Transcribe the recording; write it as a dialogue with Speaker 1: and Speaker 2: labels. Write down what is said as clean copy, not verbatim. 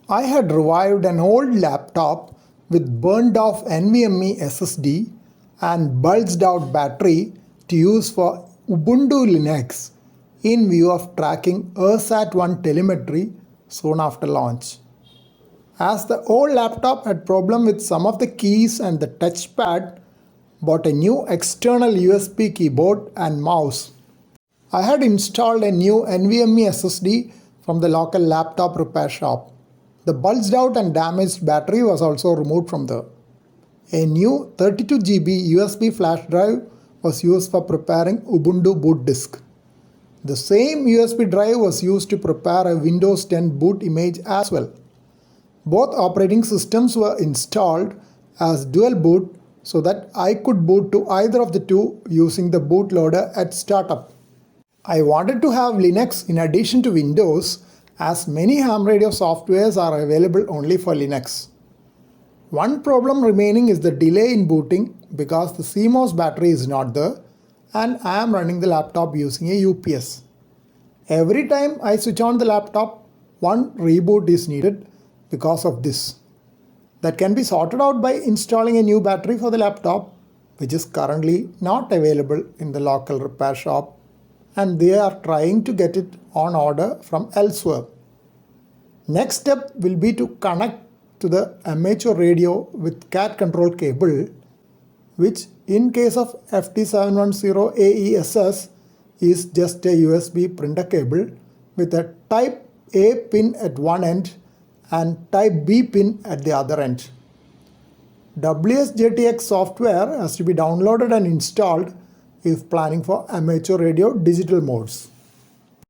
Speaker 1: I had revived an old laptop with burned off NVMe SSD and bulged out battery to use for Ubuntu Linux in view of tracking ERSAT1 telemetry soon after launch. As the old laptop had problem with some of the keys and the touchpad, bought a new external USB keyboard and mouse. I had installed a new NVMe SSD from the local laptop repair shop. The bulged out and damaged battery was also removed from there. A new 32 GB USB flash drive was used for preparing Ubuntu boot disk. The same USB drive was used to prepare a Windows 10 boot image as well. Both operating systems were installed as dual boot so that I could boot to either of the two using the bootloader at startup. I wanted to have Linux in addition to Windows, as many ham radio softwares are available only for Linux. One problem remaining is the delay in booting because the CMOS battery is not there and I am running the laptop using a UPS. Every time I switch on the laptop, one reboot is needed because of this. That can be sorted out by installing a new battery for the laptop, which is currently not available in the local repair shop, and they are trying to get it on order from elsewhere. Next step will be to connect to the amateur radio with CAT control cable, which in case of FT710 AESS is just a USB printer cable with a type A pin at one end and type B pin at the other end. WSJTX software has to be downloaded and installed if planning for amateur radio digital modes.